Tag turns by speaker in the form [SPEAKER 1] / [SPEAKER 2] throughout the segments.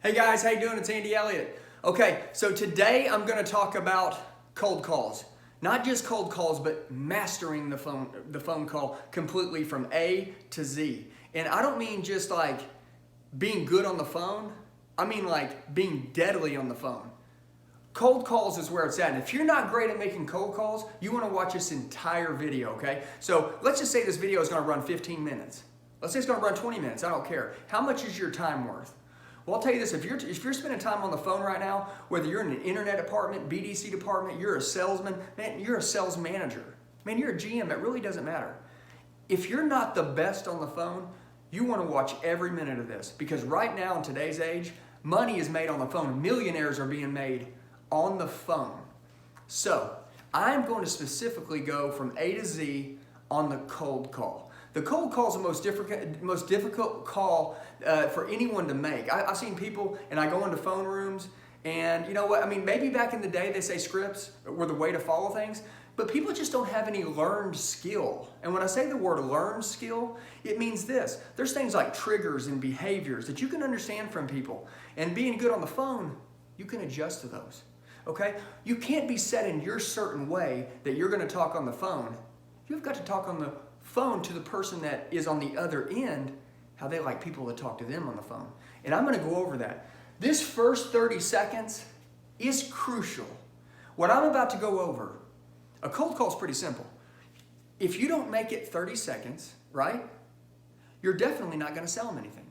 [SPEAKER 1] Hey guys, how you doing? It's Andy Elliott. Okay, so today I'm going to talk about cold calls. Not just cold calls, but mastering the phone call completely from A to Z. And I don't mean just like being good on the phone. I mean like being deadly on the phone. Cold calls is where it's at. And if you're not great at making cold calls, you want to watch this entire video, okay? So let's just say this video is going to run 15 minutes. Let's say it's going to run 20 minutes. I don't care. How much is your time worth? Well, I'll tell you this, if you're spending time on the phone right now, whether you're in an internet department, BDC department, you're a salesman, man, you're a sales manager, man, you're a GM, it really doesn't matter. If you're not the best on the phone, you want to watch every minute of this, because right now in today's age, money is made on the phone. Millionaires are being made on the phone. So I'm going to specifically go from A to Z on the cold call. The cold call is the most difficult call for anyone to make. I've seen people, and I go into phone rooms, and you know what? I mean, maybe back in the day they say scripts were the way to follow things, but people just don't have any learned skill. And when I say the word learned skill, it means this. There's things like triggers and behaviors that you can understand from people. And being good on the phone, you can adjust to those. Okay? You can't be set in your certain way that you're going to talk on the phone. You've got to talk on the phone to the person that is on the other end, how they like people to talk to them on the phone. And I'm going to go over that. This first 30 seconds is crucial. What I'm about to go over, a cold call is pretty simple. If you don't make it 30 seconds, right, you're definitely not going to sell them anything.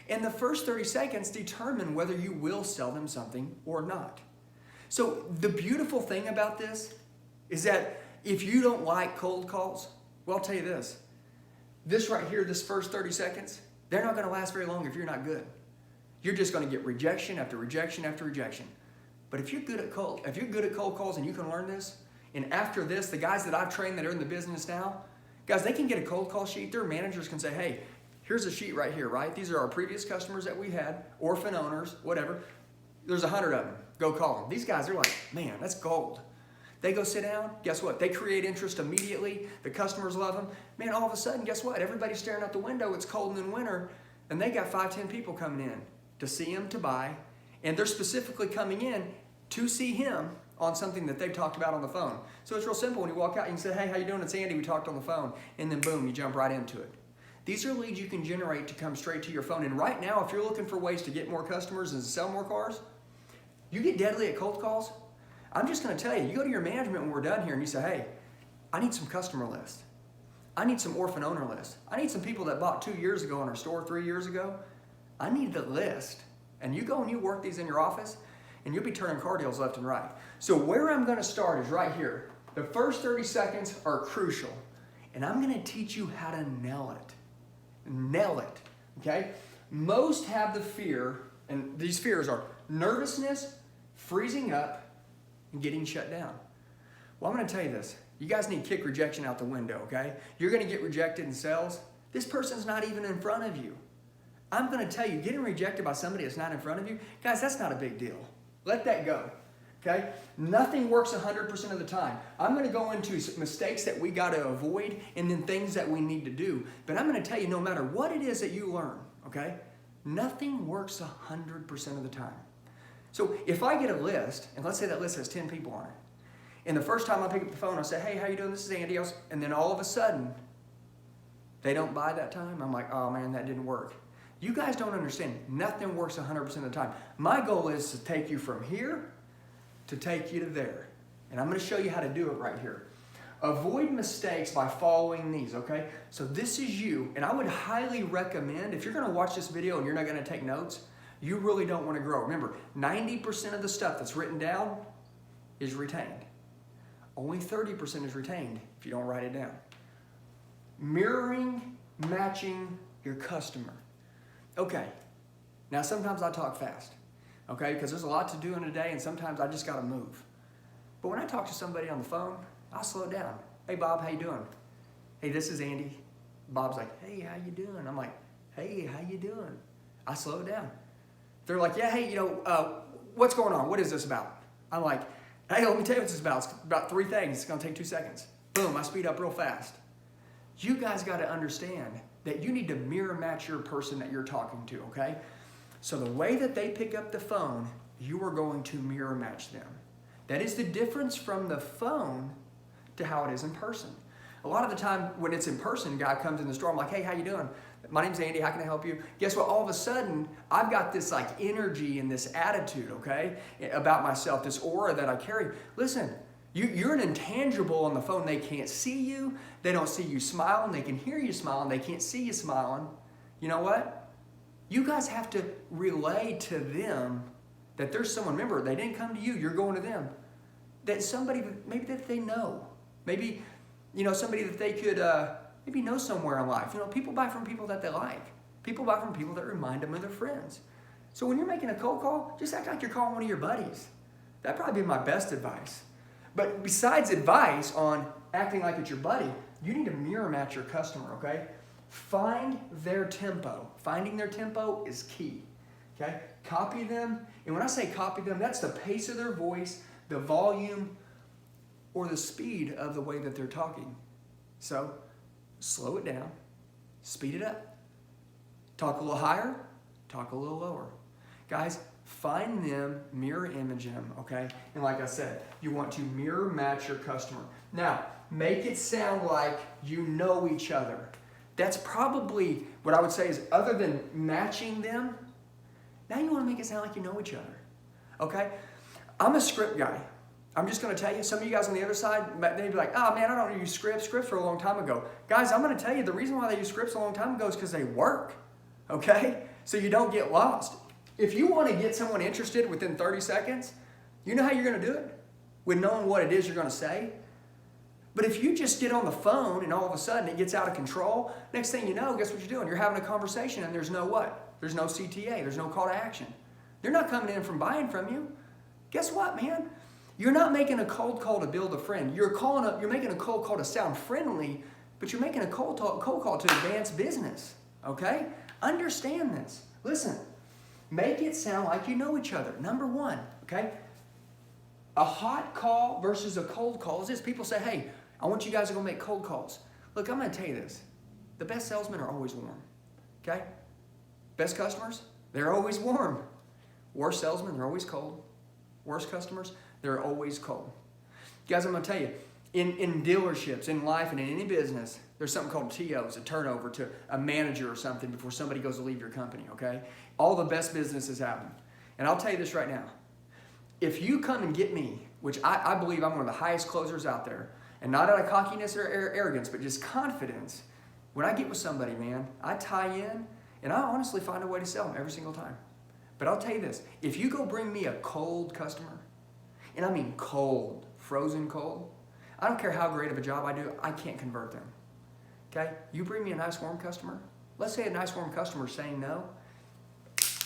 [SPEAKER 1] And the first 30 seconds determine whether you will sell them something or not. So the beautiful thing about this is that if you don't like cold calls, well, I'll tell you this. This right here, this first 30 seconds, they're not going to last very long if you're not good. You're just going to get rejection after rejection after rejection. But if you're good at cold calls and you can learn this, and after this, the guys that I've trained that are in the business now, guys, they can get a cold call sheet. Their managers can say, hey, here's a sheet right here, right? These are our previous customers that we had, orphan owners, whatever. There's 100 of them. Go call them. These guys are like, man, that's gold. They go sit down, guess what? They create interest immediately. The customers love them. Man, all of a sudden, guess what? Everybody's staring out the window. It's cold in winter, and they got 5-10 people coming in to see him, to buy, and they're specifically coming in to see him on something that they've talked about on the phone. So it's real simple. When you walk out, you can say, hey, how you doing? It's Andy. We talked on the phone. And then boom, you jump right into it. These are leads you can generate to come straight to your phone. And right now, if you're looking for ways to get more customers and sell more cars, you get deadly at cold calls. I'm just going to tell you, you go to your management when we're done here and you say, hey, I need some customer list. I need some orphan owner list. I need some people that bought 2 years ago in our store, 3 years ago. I need the list. And you go and you work these in your office and you'll be turning car deals left and right. So where I'm going to start is right here. The first 30 seconds are crucial. And I'm going to teach you how to nail it. Nail it. Okay? Most have the fear, and these fears are nervousness, freezing up, and getting shut down. Well, I'm going to tell you this. You guys need to kick rejection out the window, okay? You're going to get rejected in sales. This person's not even in front of you. I'm going to tell you, getting rejected by somebody that's not in front of you, guys, that's not a big deal. Let that go, okay? Nothing works 100% of the time. I'm going to go into mistakes that we got to avoid and then things that we need to do. But I'm going to tell you, no matter what it is that you learn, okay, nothing works 100% of the time. So if I get a list, and let's say that list has 10 people on it, and the first time I pick up the phone, I say, hey, how you doing? This is Andy. And then all of a sudden, they don't buy that time. I'm like, oh man, that didn't work. You guys don't understand. Nothing works 100% of the time. My goal is to take you from here to take you to there. And I'm going to show you how to do it right here. Avoid mistakes by following these, okay? So this is you, and I would highly recommend, if you're going to watch this video and you're not going to take notes, you really don't want to grow. Remember, 90% of the stuff that's written down is retained. Only 30% is retained if you don't write it down. Mirroring, matching your customer. Okay, now sometimes I talk fast, okay, because there's a lot to do in a day and sometimes I just got to move. But when I talk to somebody on the phone, I'll slow down. Hey, Bob, how you doing? Hey, this is Andy. Bob's like, hey, how you doing? I'm like, hey, how you doing? I slow down. They're like, yeah, hey, what's going on? What is this about? I'm like, hey, let me tell you what this is about. It's about 3 things. It's going to take 2 seconds. Boom, I speed up real fast. You guys got to understand that you need to mirror match your person that you're talking to, okay? So the way that they pick up the phone, you are going to mirror match them. That is the difference from the phone to how it is in person. A lot of the time when it's in person, a guy comes in the store, I'm like, hey, how you doing? My name's Andy, how can I help you? Guess what? All of a sudden, I've got this like energy and this attitude, okay, about myself, this aura that I carry. Listen, you're an intangible on the phone. They can't see you. They don't see you smiling. They can hear you smiling. They can't see you smiling. You know what? You guys have to relay to them that there's someone, remember, they didn't come to you, you're going to them. That somebody, maybe that they know. Maybe, somebody that they could maybe know somewhere in life. People buy from people that they like. People buy from people that remind them of their friends. So when you're making a cold call, just act like you're calling one of your buddies. That'd probably be my best advice. But besides advice on acting like it's your buddy, you need to mirror match your customer, okay? Find their tempo. Finding their tempo is key, okay? Copy them. And when I say copy them, that's the pace of their voice, the volume, or the speed of the way that they're talking. So slow it down, speed it up. Talk a little higher, talk a little lower. Guys, find them, mirror image them, okay? And like I said, you want to mirror match your customer. Now, make it sound like you know each other. That's probably what I would say is, other than matching them, now you want to make it sound like you know each other, okay? I'm a script guy. I'm just going to tell you, some of you guys on the other side, they'd be like, oh man, I don't use scripts. Scripts were a long time ago. Guys, I'm going to tell you, the reason why they use scripts a long time ago is because they work, okay? So you don't get lost. If you want to get someone interested within 30 seconds, you know how you're going to do it? With knowing what it is you're going to say. But if you just get on the phone and all of a sudden it gets out of control, next thing you know, guess what you're doing? You're having a conversation and there's no what? There's no CTA. There's no call to action. They're not coming in from buying from you. Guess what, man? You're not making a cold call to build a friend. You're making a cold call to sound friendly, but you're making a cold call to advance business, okay? Understand this. Listen, make it sound like you know each other. Number one, okay? A hot call versus a cold call is this. People say, hey, I want you guys to go make cold calls. Look, I'm going to tell you this. The best salesmen are always warm, okay? Best customers, they're always warm. Worst salesmen, they're always cold. Worst customers, they're always cold. Guys, I'm going to tell you, in dealerships, in life, and in any business, there's something called TOs, a turnover to a manager or something before somebody goes to leave your company, okay? All the best businesses happen. And I'll tell you this right now. If you come and get me, which I believe I'm one of the highest closers out there, and not out of cockiness or arrogance, but just confidence, when I get with somebody, man, I tie in, and I honestly find a way to sell them every single time. But I'll tell you this, if you go bring me a cold customer, and I mean cold, frozen cold, I don't care how great of a job I do, I can't convert them, okay? You bring me a nice warm customer, let's say a nice warm customer is saying no,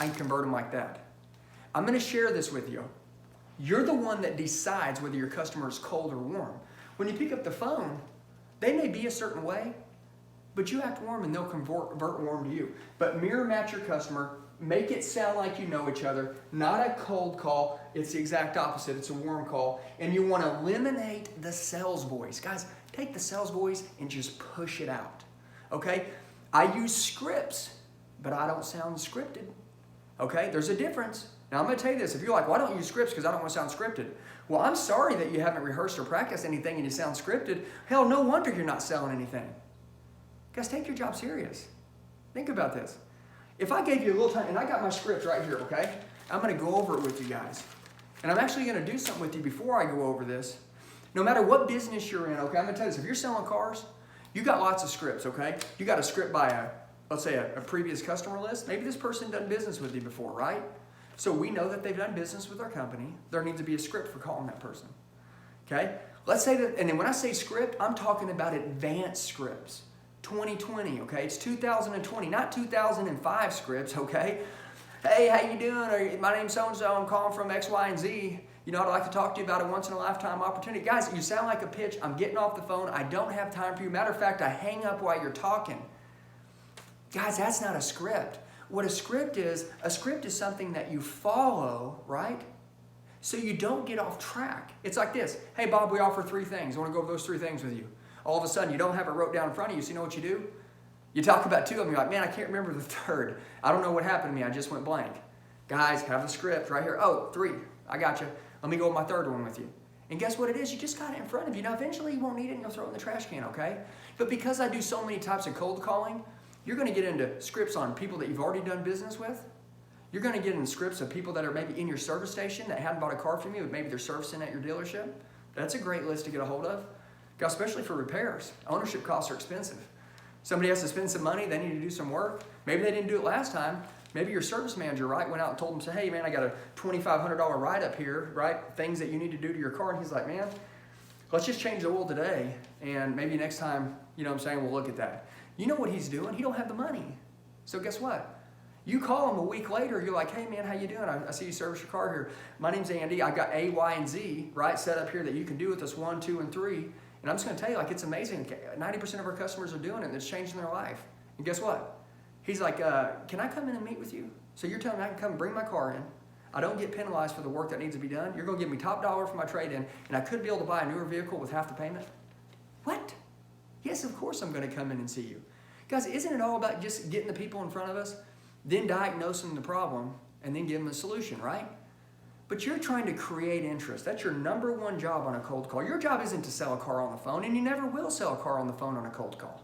[SPEAKER 1] I can convert them like that. I'm gonna share this with you. You're the one that decides whether your customer is cold or warm. When you pick up the phone, they may be a certain way, but you act warm and they'll convert warm to you. But mirror match your customer, make it sound like you know each other, not a cold call. It's the exact opposite. It's a warm call. And you want to eliminate the sales voice. Guys, take the sales voice and just push it out. Okay? I use scripts, but I don't sound scripted. Okay? There's a difference. Now, I'm going to tell you this. If you're like, well, I don't use scripts because I don't want to sound scripted. Well, I'm sorry that you haven't rehearsed or practiced anything and you sound scripted. Hell, no wonder you're not selling anything. Guys, take your job serious. Think about this. If I gave you a little time, and I got my script right here, okay? I'm going to go over it with you guys. And I'm actually going to do something with you before I go over this. No matter what business you're in, okay? I'm going to tell you this. If you're selling cars, you got lots of scripts, okay? You got a script by let's say a previous customer list. Maybe this person done business with you before, right? So we know that they've done business with our company. There needs to be a script for calling that person, okay? Let's say that, and then when I say script, I'm talking about advanced scripts. 2020, okay? It's 2020, not 2005 scripts, okay? Hey, how you doing? Or, my name's so-and-so, I'm calling from X, Y, and Z. You know, I'd like to talk to you about a once-in-a-lifetime opportunity. Guys, you sound like a pitch. I'm getting off the phone. I don't have time for you. Matter of fact, I hang up while you're talking. Guys, that's not a script. What a script is something that you follow, right? So you don't get off track. It's like this. Hey, Bob, we offer 3 things. I want to go over those 3 things with you. All of a sudden, you don't have it wrote down in front of you, so you know what you do? You talk about 2 of them, you're like, man, I can't remember the 3rd. I don't know what happened to me, I just went blank. Guys, have the script right here. Oh, 3, I got you. Let me go with my 3rd one with you. And guess what it is? You just got it in front of you. Now, eventually you won't need it and you'll throw it in the trash can, okay? But because I do so many types of cold calling, you're gonna get into scripts on people that you've already done business with. You're gonna get in scripts of people that are maybe in your service station that haven't bought a car from you, but maybe they're servicing at your dealership. That's a great list to get a hold of, especially for repairs. Ownership costs are expensive. Somebody has to spend some money, they need to do some work. Maybe they didn't do it last time. Maybe your service manager, right, went out and told them, say, hey man, I got a $2,500 write-up here, right? Things that you need to do to your car. And he's like, man, let's just change the oil today. And maybe next time, you know what I'm saying, we'll look at that. You know what he's doing? He don't have the money. So guess what? You call him a week later, you're like, hey man, how you doing? I see you service your car here. My name's Andy. I've got A, Y, and Z, right, set up here that you can do with us 1, 2, and 3. And I'm just gonna tell you, like, it's amazing. 90% of our customers are doing it and it's changing their life. And guess what? He's like, can I come in and meet with you? So you're telling me I can come bring my car in. I don't get penalized for the work that needs to be done. You're gonna give me top dollar for my trade-in, and I could be able to buy a newer vehicle with half the payment? What? Yes, of course I'm gonna come in and see you. Guys, isn't it all about just getting the people in front of us, then diagnosing the problem, and then giving them a solution, right? But you're trying to create interest. That's your number one job on a cold call. Your job isn't to sell a car on the phone, and you never will sell a car on the phone on a cold call,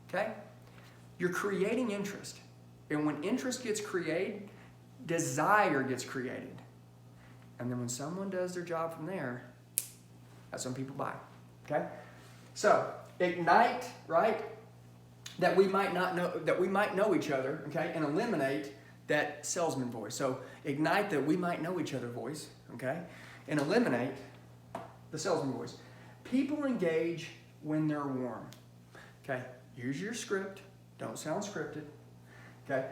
[SPEAKER 1] okay? You're creating interest. And when interest gets created, desire gets created. And then when someone does their job from there, that's when people buy, okay? So, ignite, right? That we might know each other, okay? And eliminate that salesman voice. So, ignite that we might know each other voice, okay? And eliminate the salesman voice. People engage when they're warm, okay? Use your script. Don't sound scripted, okay?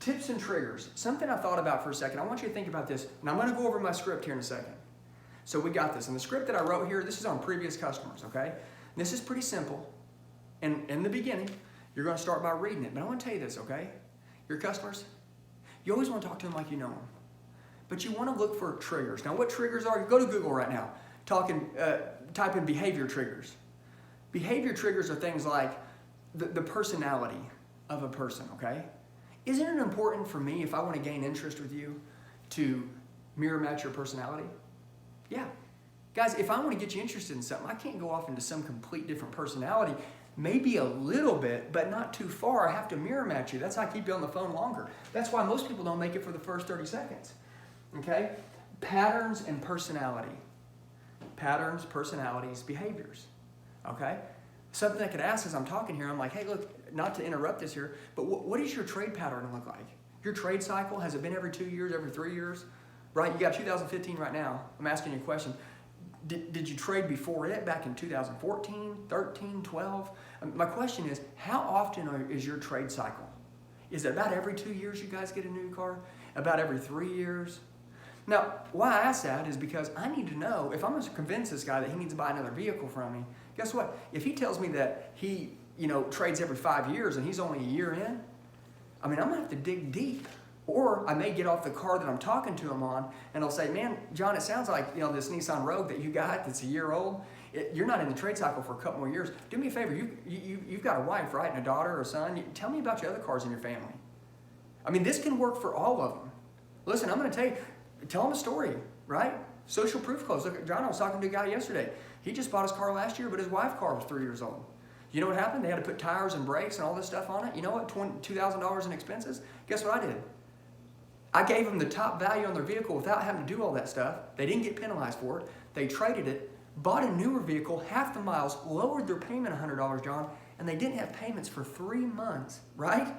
[SPEAKER 1] Tips and triggers. Something I thought about for a second. I want you to think about this, and I'm gonna go over my script here in a second. So we got this. And the script that I wrote here, this is on previous customers, okay? And this is pretty simple. And in the beginning, you're gonna start by reading it. But I wanna tell you this, okay? Your customers, you always wanna talk to them like you know them. But you wanna look for triggers. Now what triggers are? Go to Google right now. Type in behavior triggers. Behavior triggers are things like the personality of a person, okay? Isn't it important for me, if I want to gain interest with you, to mirror match your personality? Yeah. Guys, if I want to get you interested in something, I can't go off into some complete different personality. Maybe a little bit, but not too far. I have to mirror match you. That's how I keep you on the phone longer. That's why most people don't make it for the first 30 seconds, okay? Patterns and personality. Patterns, personalities, behaviors, okay? Something I could ask as I'm talking here, I'm like, hey, look, not to interrupt this here, but what does your trade pattern look like? Your trade cycle, has it been every 2 years, every 3 years? Right, you got 2015 right now. I'm asking you a question. Did you trade before it back in 2014, 13, 12? My question is, how often is your trade cycle? Is it about every 2 years you guys get a new car? About every 3 years? Now, why I ask that is because I need to know, if I'm going to convince this guy that he needs to buy another vehicle from me, guess what? If he tells me that he, trades every 5 years and he's only a year in, I'm going to have to dig deep. Or I may get off the car that I'm talking to him on and I'll say, man, John, it sounds like, this Nissan Rogue that you got that's a year old, you're not in the trade cycle for a couple more years. Do me a favor, you've got a wife, right, and a daughter or a son. Tell me about your other cars in your family. This can work for all of them. Listen, I'm going to tell him a story, right? Social proof codes. Look, John, I was talking to a guy yesterday. He just bought his car last year, but his wife's car was 3 years old. You know what happened? They had to put tires and brakes and all this stuff on it. You know what? $2,000 in expenses. Guess what I did? I gave them the top value on their vehicle without having to do all that stuff. They didn't get penalized for it. They traded it, bought a newer vehicle, half the miles, lowered their payment $100, John, and they didn't have payments for 3 months, right?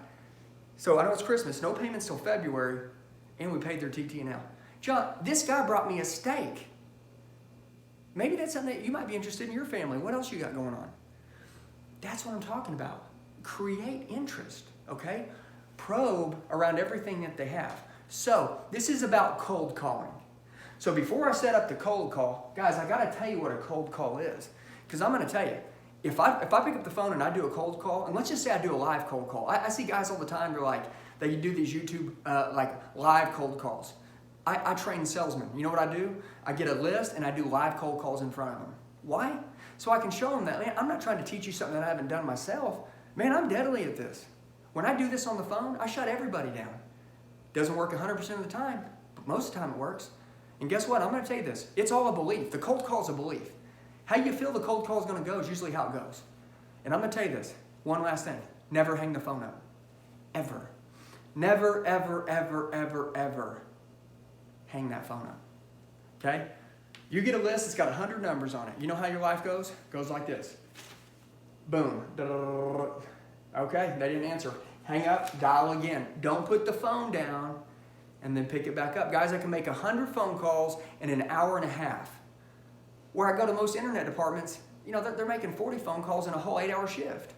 [SPEAKER 1] So I know it's Christmas, no payments till February, and we paid their TT&L. John, this guy brought me a steak. Maybe that's something that you might be interested in your family. What else you got going on? That's what I'm talking about. Create interest, okay? Probe around everything that they have. So this is about cold calling. So before I set up the cold call, guys, I got to tell you what a cold call is. Because I'm going to tell you, if I pick up the phone and I do a cold call, and let's just say I do a live cold call. I see guys all the time, they do these YouTube live cold calls. I train salesmen. You know what I do? I get a list and I do live cold calls in front of them. Why? So I can show them that, man, I'm not trying to teach you something that I haven't done myself. Man, I'm deadly at this. When I do this on the phone, I shut everybody down. Doesn't work 100% of the time, but most of the time it works. And guess what? I'm going to tell you this. It's all a belief. The cold call is a belief. How you feel the cold call is going to go is usually how it goes. And I'm going to tell you this. One last thing. Never hang the phone up. Ever. Never, ever, ever, ever, ever hang that phone up. Okay? You get a list that's got 100 numbers on it. You know how your life goes? It goes like this. Boom. Okay, they didn't answer. Hang up, dial again. Don't put the phone down and then pick it back up. Guys, I can make 100 phone calls in an hour and a half. Where I go to most internet departments, they're making 40 phone calls in a whole 8-hour shift.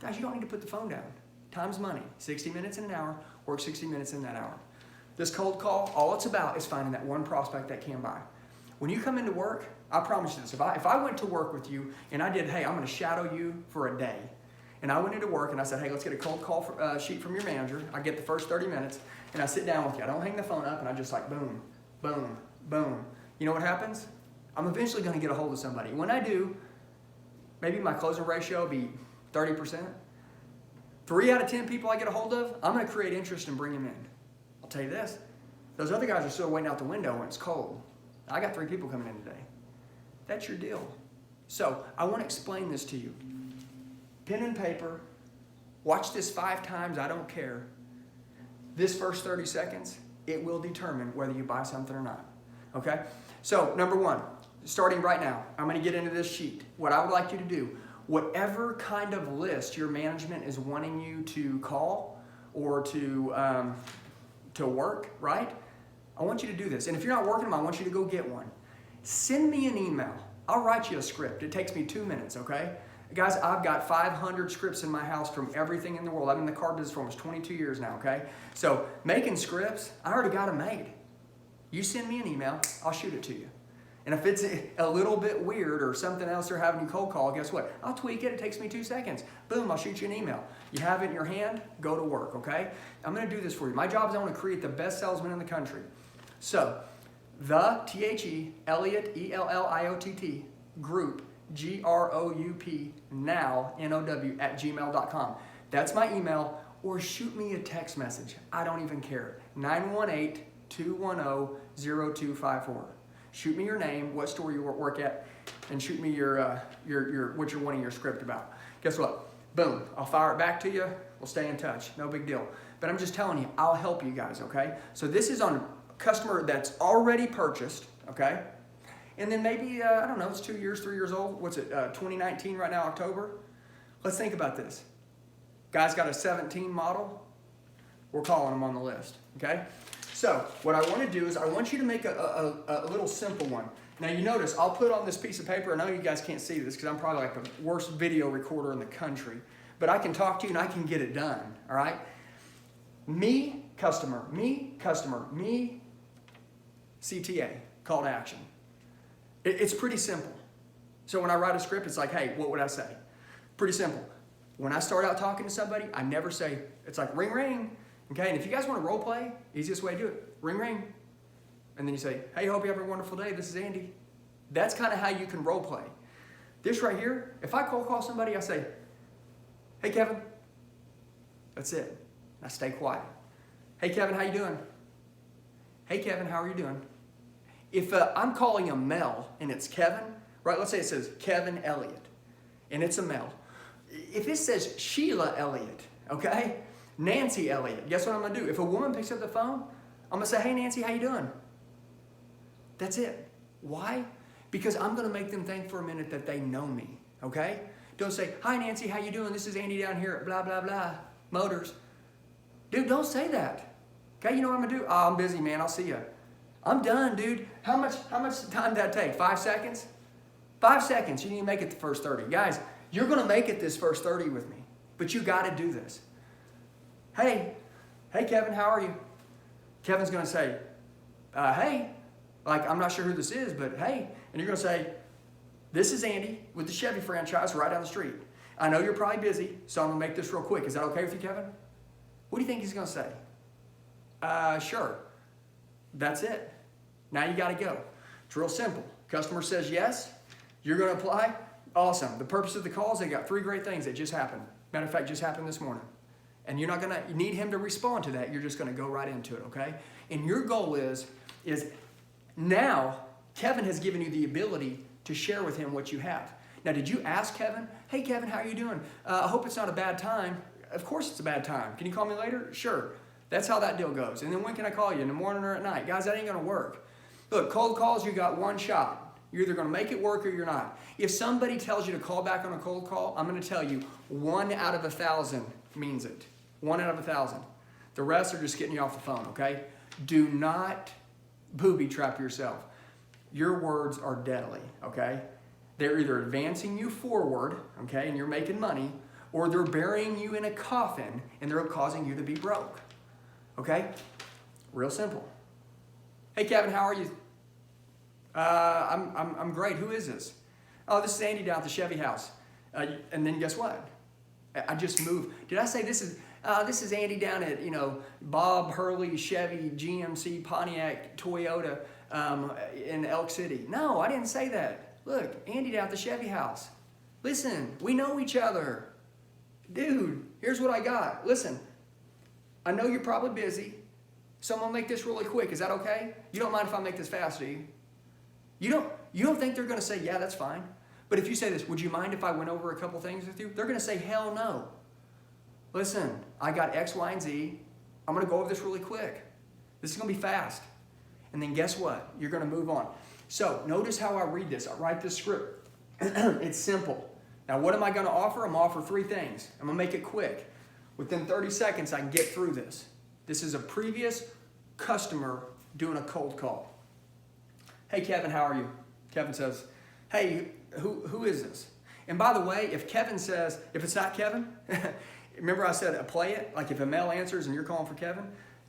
[SPEAKER 1] Guys, you don't need to put the phone down. Time's money. 60 minutes in an hour, work 60 minutes in that hour. This cold call, all it's about is finding that one prospect that can buy. When you come into work, I promise you this, if I went to work with you and I did, hey, I'm going to shadow you for a day, and I went into work and I said, hey, let's get a cold call sheet from your manager. I get the first 30 minutes and I sit down with you. I don't hang the phone up and I just like boom, boom, boom. You know what happens? I'm eventually going to get a hold of somebody. When I do, maybe my closing ratio will be 30%. 3 out of 10 people I get a hold of, I'm going to create interest and bring them in. I'll tell you this, those other guys are still waiting out the window when it's cold. I got 3 people coming in today. That's your deal. So I want to explain this to you. Pen and paper, watch this 5 times, I don't care. This first 30 seconds, it will determine whether you buy something or not. Okay? So number 1, starting right now, I'm going to get into this sheet. What I would like you to do, whatever kind of list your management is wanting you to call or to work, right? I want you to do this. And if you're not working them, I want you to go get one. Send me an email. I'll write you a script. It takes me 2 minutes, okay? Guys, I've got 500 scripts in my house from everything in the world. I've been in the car business for almost 22 years now, okay? So making scripts, I already got them made. You send me an email, I'll shoot it to you. And if it's a little bit weird or something else they're having you cold call, guess what? I'll tweak it. It takes me 2 seconds. Boom, I'll shoot you an email. You have it in your hand, go to work, okay? I'm going to do this for you. My job is I want to create the best salesman in the country. So, the T-H-E, Elliott, E-L-L-I-O-T-T, group, G-R-O-U-P, now, N-O-W, @gmail.com. That's my email, or shoot me a text message. I don't even care. 918-210-0254. Shoot me your name, what store you work at, and shoot me your what you're wanting your script about. Guess what? Boom, I'll fire it back to you. We'll stay in touch. No big deal. But I'm just telling you, I'll help you guys, okay? So this is on a customer that's already purchased, okay? And then maybe, I don't know, it's 2 years, 3 years old. What's it, 2019 right now, October? Let's think about this. Guy's got a 17 model. We're calling them on the list, okay? So what I want to do is I want you to make a little simple one. Now you notice I'll put on this piece of paper. I know you guys can't see this because I'm probably like the worst video recorder in the country. But I can talk to you and I can get it done, all right? Me, customer, me, CTA, call to action. It's pretty simple. So when I write a script, it's like, hey, what would I say? Pretty simple. When I start out talking to somebody, I never say, it's like ring, ring. Okay, and if you guys want to role play, easiest way to do it, ring, ring. And then you say, hey, hope you have a wonderful day. This is Andy. That's kind of how you can role play. This right here, if I cold call somebody, I say, hey, Kevin. That's it. I stay quiet. Hey, Kevin, how you doing? Hey, Kevin, how are you doing? If I'm calling a Mel and it's Kevin, right? Let's say it says Kevin Elliott and it's a Mel. If it says Sheila Elliott, okay? Nancy Elliott, guess what I'm gonna do? If a woman picks up the phone, I'm gonna say, hey Nancy, how you doing? That's it. Why? Because I'm gonna make them think for a minute that they know me, okay? Don't say, hi Nancy, how you doing? This is Andy down here at blah, blah, blah, Motors. Dude, don't say that. Okay, you know what I'm gonna do? Oh, I'm busy, man, I'll see you. I'm done, dude. How much time did that take? 5 seconds? 5 seconds, you need to make it the first 30. Guys, you're gonna make it this first 30 with me, but you gotta do this. Hey Kevin, how are you? Kevin's gonna say, hey, like I'm not sure who this is, but hey, and you're gonna say, this is Andy with the Chevy franchise right down the street. I know you're probably busy, so I'm gonna make this real quick. Is that okay with you, Kevin? What do you think he's gonna say? Sure. That's it. Now you gotta go. It's real simple. Customer says yes, you're gonna apply. Awesome. The purpose of the call is they got 3 great things that just happened. Matter of fact, just happened this morning. And you're not going to need him to respond to that. You're just going to go right into it, okay? And your goal is now Kevin has given you the ability to share with him what you have. Now, did you ask Kevin, hey, Kevin, how are you doing? I hope it's not a bad time. Of course it's a bad time. Can you call me later? Sure. That's how that deal goes. And then when can I call you? In the morning or at night? Guys, that ain't going to work. Look, cold calls, you got one shot. You're either going to make it work or you're not. If somebody tells you to call back on a cold call, I'm going to tell you 1 out of 1,000 means it. 1 out of 1,000. The rest are just getting you off the phone, okay? Do not booby trap yourself. Your words are deadly, okay? They're either advancing you forward, okay, and you're making money, or they're burying you in a coffin and they're causing you to be broke, okay? Real simple. Hey, Kevin, how are you? I'm great. Who is this? Oh, this is Andy down at the Chevy house. And then guess what? I just moved. Did I say this is Andy down at, Bob Hurley, Chevy, GMC, Pontiac, Toyota in Elk City? No, I didn't say that. Look, Andy down at the Chevy house. Listen, we know each other. Dude, here's what I got. Listen, I know you're probably busy, so I'm going to make this really quick. Is that okay? You don't mind if I make this fast, do you? You don't think they're going to say, yeah, that's fine? But if you say this, would you mind if I went over a couple things with you? They're going to say, hell no. Listen, I got X, Y, and Z. I'm going to go over this really quick. This is going to be fast. And then guess what? You're going to move on. So notice how I read this. I write this script. It's simple. Now what am I going to offer? I'm going to offer 3 things. I'm going to make it quick. Within 30 seconds, I can get through this. This is a previous customer doing a cold call. Hey, Kevin, how are you? Kevin says, hey, who is this? And by the way, if Kevin says, if it's not Kevin, remember I said play it? Like if a male answers and you're calling for Kevin.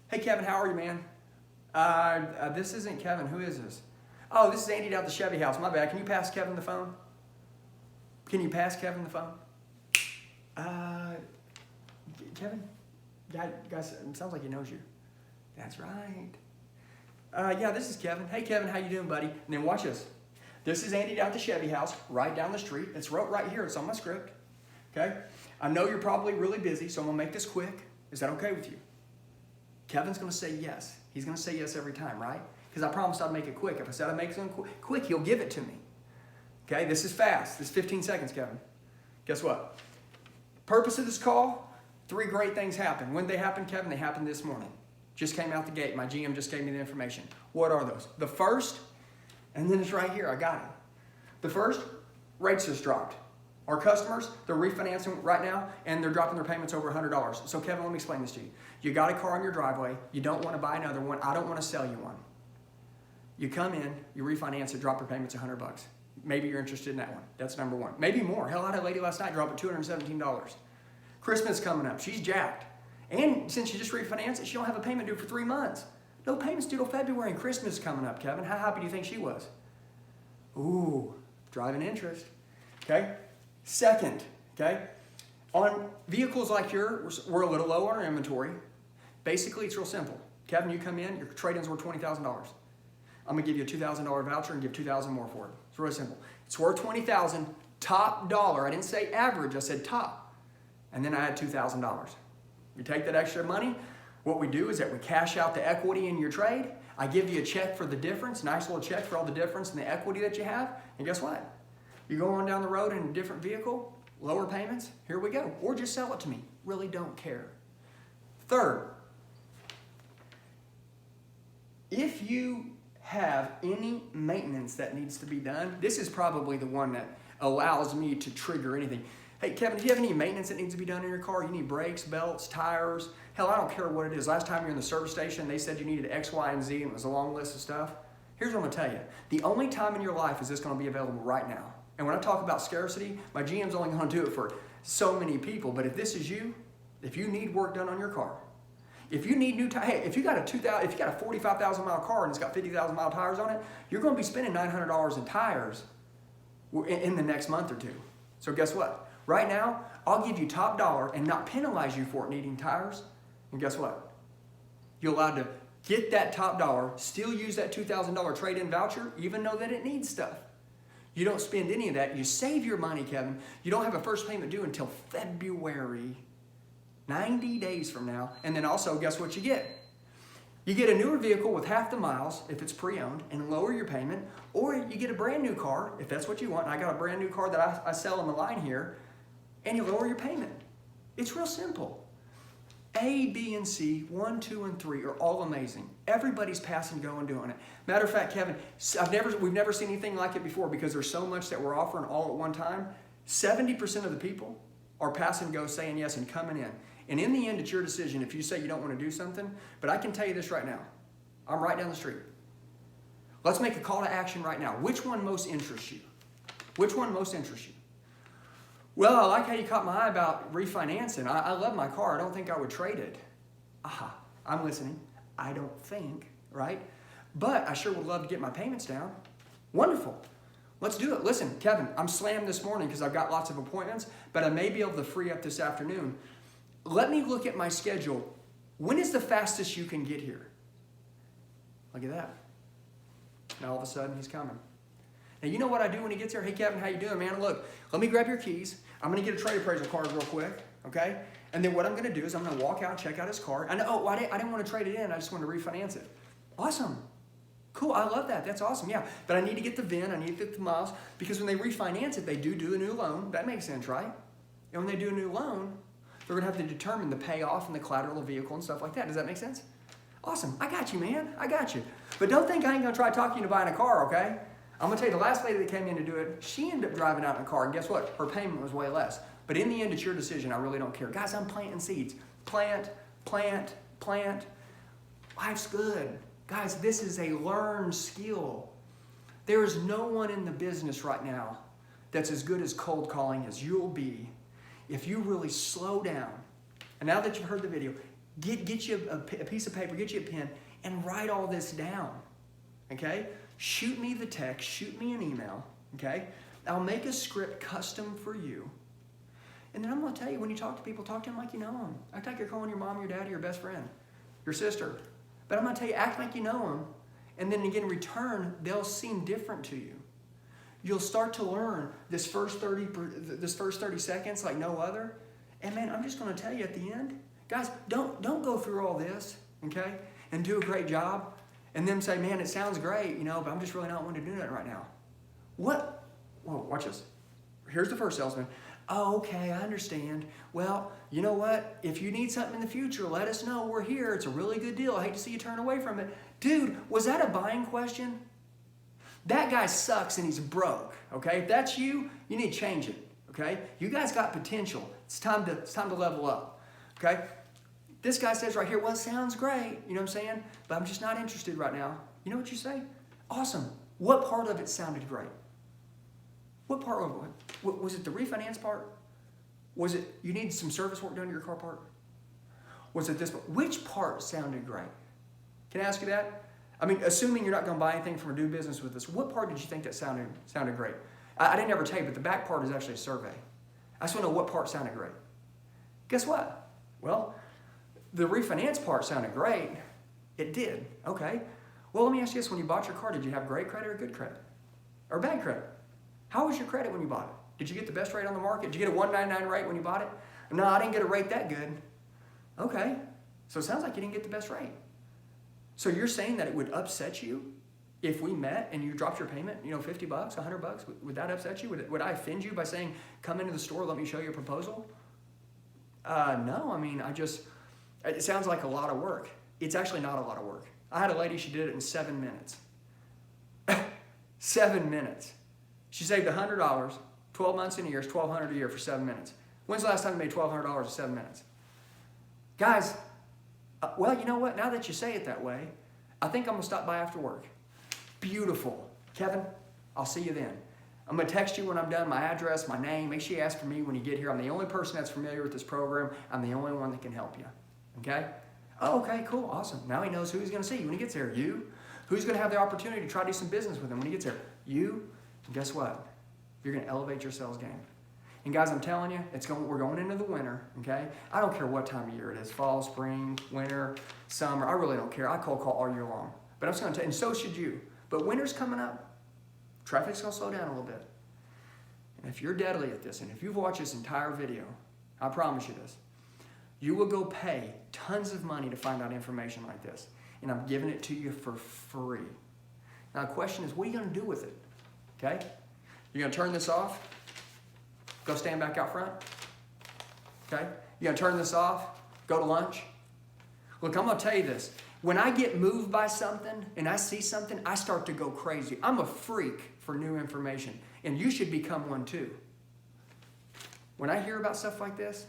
[SPEAKER 1] Hey, Kevin, how are you, man? This isn't Kevin. Who is this? Oh, this is Andy down at the Chevy house. My bad. Can you pass Kevin the phone? Can you pass Kevin the phone? Kevin? Guys, it sounds like he knows you. That's right. Yeah, this is Kevin. Hey, Kevin, how you doing, buddy? And then watch this. This is Andy down at the Chevy house, right down the street. It's right here. It's on my script. Okay? I know you're probably really busy, so I'm going to make this quick. Is that okay with you? Kevin's going to say yes. He's going to say yes every time, right? Because I promised I'd make it quick. If I said I'd make something quick, he'll give it to me. Okay? This is fast. This is 15 seconds, Kevin. Guess what? Purpose of this call, 3 great things happen. When they happen, Kevin? They happened this morning. Just came out the gate. My GM just gave me the information. What are those? The first, and then it's right here. I got it. The first, rates just dropped. Our customers, they're refinancing right now, and they're dropping their payments over $100. So Kevin, let me explain this to you. You got a car in your driveway. You don't want to buy another one. I don't want to sell you one. You come in, you refinance it, drop your payments $100. Maybe you're interested in that one. That's number 1. Maybe more. Hell, I had a lady last night drop it $217. Christmas coming up. She's jacked. And since you just refinanced it, she don't have a payment due for 3 months. No payments due till February, and Christmas is coming up, Kevin. How happy do you think she was? Ooh, driving interest. Okay? Second, okay? On vehicles like yours, we're a little low on our inventory. Basically, it's real simple. Kevin, you come in, your trade-in's worth $20,000. I'm going to give you a $2,000 voucher and give $2,000 more for it. It's really simple. It's worth $20,000, top dollar. I didn't say average, I said top. And then I had $2,000. You take that extra money, what we do is that we cash out the equity in your trade. I give you a check for the difference, nice little check for all the difference in the equity that you have. And guess what? You go on down the road in a different vehicle, lower payments, here we go. Or just sell it to me. Really don't care. Third, if you have any maintenance that needs to be done, this is probably the one that allows me to trigger anything. Hey, Kevin, do you have any maintenance that needs to be done in your car? You need brakes, belts, tires. Hell, I don't care what it is. Last time you were in the service station, they said you needed X, Y, and Z, and it was a long list of stuff. Here's what I'm going to tell you. The only time in your life is this going to be available right now. And when I talk about scarcity, my GM's only going to do it for so many people. But if this is you, if you need work done on your car, if you need new tires, hey, if you got a 45,000 mile car and it's got 50,000 mile tires on it, you're going to be spending $900 in tires in the next month or 2. So guess what? Right now, I'll give you top dollar and not penalize you for it needing tires. And guess what? You're allowed to get that top dollar, still use that $2,000 trade-in voucher, even though that it needs stuff. You don't spend any of that. You save your money, Kevin. You don't have a first payment due until February. 90 days from now. And then also, guess what you get? You get a newer vehicle with half the miles if it's pre-owned and lower your payment, or you get a brand new car if that's what you want. And I got a brand new car that I sell on the line here, and you lower your payment. It's real simple. A, B, and C, 1, 2, and 3 are all amazing. Everybody's passing go and doing it. Matter of fact, Kevin, we've never seen anything like it before because there's so much that we're offering all at one time. 70% of the people are pass and go, saying yes and coming in. And in the end, it's your decision if you say you don't want to do something. But I can tell you this right now. I'm right down the street. Let's make a call to action right now. Which one most interests you? Which one most interests you? Well, I like how you caught my eye about refinancing. I love my car. I don't think I would trade it. Aha, I'm listening. I don't think, right? But I sure would love to get my payments down. Wonderful. Let's do it. Listen, Kevin, I'm slammed this morning because I've got lots of appointments, but I may be able to free up this afternoon. Let me look at my schedule. When is the fastest you can get here? Look at that. Now all of a sudden he's coming. Now you know what I do when he gets here? Hey Kevin, how you doing, man? Look, let me grab your keys. I'm going to get a trade appraisal card real quick, okay? And then what I'm going to do is I'm going to walk out, check out his car. I didn't want to trade it in. I just want to refinance it. Awesome. Cool, I love that. That's awesome, yeah. But I need to get the VIN, I need to get the miles, because when they refinance it, they do a new loan. That makes sense, right? And when they do a new loan, they're going to have to determine the payoff and the collateral of the vehicle and stuff like that. Does that make sense? Awesome. I got you, man. I got you. But don't think I ain't going to try talking you into buying a car, okay? I'm going to tell you, the last lady that came in to do it, she ended up driving out in a car, and guess what? Her payment was way less. But in the end, it's your decision. I really don't care. Guys, I'm planting seeds. Plant, plant, plant. Life's good. Guys, this is a learned skill. There is no one in the business right now that's as good as cold calling as you'll be if you really slow down. And now that you've heard the video, get you a piece of paper, get you a pen, and write all this down, okay? Shoot me the text, shoot me an email, okay? I'll make a script custom for you. And then I'm going to tell you, when you talk to people, talk to them like you know them. Act like you're calling your mom, your dad, your best friend, your sister. But I'm going to tell you, act like you know them. And then again, in return, they'll seem different to you. You'll start to learn this first 30 seconds like no other. And man, I'm just going to tell you at the end, guys, don't go through all this, okay, and do a great job, and then say, man, it sounds great, but I'm just really not wanting to do that right now. What? Whoa, watch this. Here's the first salesman. Oh, okay, I understand. Well, you know what? If you need something in the future, let us know. We're here. It's a really good deal. I hate to see you turn away from it. Dude, was that a buying question? That guy sucks and he's broke, okay? If that's you, you need to change it, okay? You guys got potential. It's time to level up, okay? This guy says right here, well, it sounds great, you know what I'm saying? But I'm just not interested right now. You know what you say? Awesome. What part of it sounded great? What part of it? Was it the refinance part? Was it you need some service work done to your car part? Was it this part? Which part sounded great? Can I ask you that? I mean, assuming you're not going to buy anything from a new business with us, what part did you think that sounded great? I didn't ever tell you, but the back part is actually a survey. I just want to know what part sounded great. Guess what? Well, the refinance part sounded great. It did. Okay. Well, let me ask you this. When you bought your car, did you have great credit or good credit? Or bad credit? How was your credit when you bought it? Did you get the best rate on the market? Did you get a 199 rate when you bought it? No, I didn't get a rate that good. Okay. So it sounds like you didn't get the best rate. So you're saying that it would upset you if we met and you dropped your payment, $50, $100? Would that upset you? Would I offend you by saying, come into the store, let me show you a proposal? No, I mean, it sounds like a lot of work. It's actually not a lot of work. I had a lady, she did it in 7 minutes. 7 minutes. She saved $100, 12 months in a year, it's $1,200 a year for 7 minutes. When's the last time you made $1,200 in 7 minutes? Guys, well, you know what? Now that you say it that way, I think I'm going to stop by after work. Beautiful. Kevin, I'll see you then. I'm going to text you when I'm done, my address, my name. Make sure you ask for me when you get here. I'm the only person that's familiar with this program. I'm the only one that can help you. Okay? Oh, okay, cool, awesome. Now he knows who he's going to see when he gets there. You. Who's going to have the opportunity to try to do some business with him when he gets there? You. And guess what? You're going to elevate your sales game. And guys, I'm telling you, we're going into the winter, okay? I don't care what time of year it is, fall, spring, winter, summer. I really don't care. I cold call all year long. But I'm just going to tell you, and so should you. But winter's coming up. Traffic's going to slow down a little bit. And if you're deadly at this, and if you've watched this entire video, I promise you this, You will go pay tons of money to find out information like this. And I'm giving it to you for free. Now the question is, what are you going to do with it? Okay? You're going to turn this off? Go stand back out front? Okay? You're going to turn this off? Go to lunch? Look, I'm going to tell you this. When I get moved by something and I see something, I start to go crazy. I'm a freak for new information. And you should become one too. When I hear about stuff like this,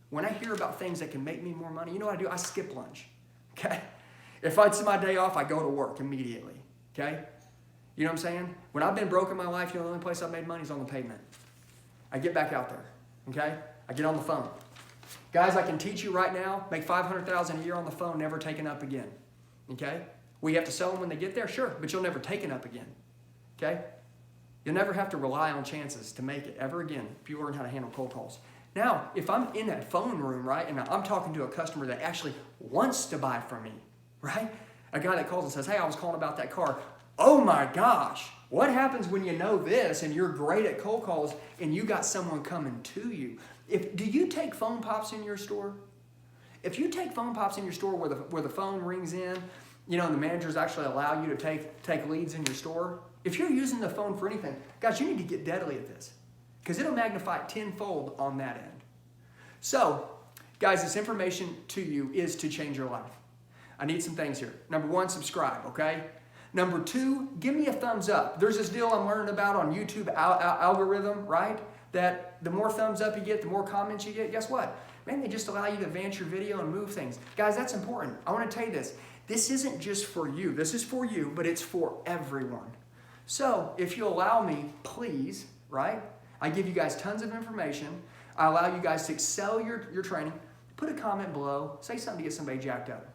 [SPEAKER 1] when I hear about things that can make me more money, you know what I do? I skip lunch. Okay? If it's my day off, I go to work immediately. Okay? You know what I'm saying? When I've been broke in my life, you know the only place I've made money is on the pavement. I get back out there. Okay? I get on the phone. Guys, I can teach you right now, make $500,000 a year on the phone, never taken up again. Okay? We have to sell them when they get there? Sure, but you'll never take it up again. Okay? You'll never have to rely on chances to make it ever again if you learn how to handle cold calls. Now, if I'm in that phone room, right, and I'm talking to a customer that actually wants to buy from me, right? A guy that calls and says, hey, I was calling about that car. Oh my gosh, what happens when you know this and you're great at cold calls and you got someone coming to you? Do you take phone pops in your store? If you take phone pops in your store where the phone rings in, you know, and the managers actually allow you to take leads in your store, if you're using the phone for anything, guys, you need to get deadly at this because it'll magnify it tenfold on that end. So, guys, this information to you is to change your life. I need some things here. Number 1, subscribe, okay? Number 2, give me a thumbs up. There's this deal I'm learning about on YouTube algorithm, right? That the more thumbs up you get, the more comments you get. Guess what? Man, they just allow you to advance your video and move things. Guys, that's important. I want to tell you this. This isn't just for you. This is for you, but it's for everyone. So, if you allow me, please, right? I give you guys tons of information. I allow you guys to excel your training. Put a comment below. Say something to get somebody jacked up.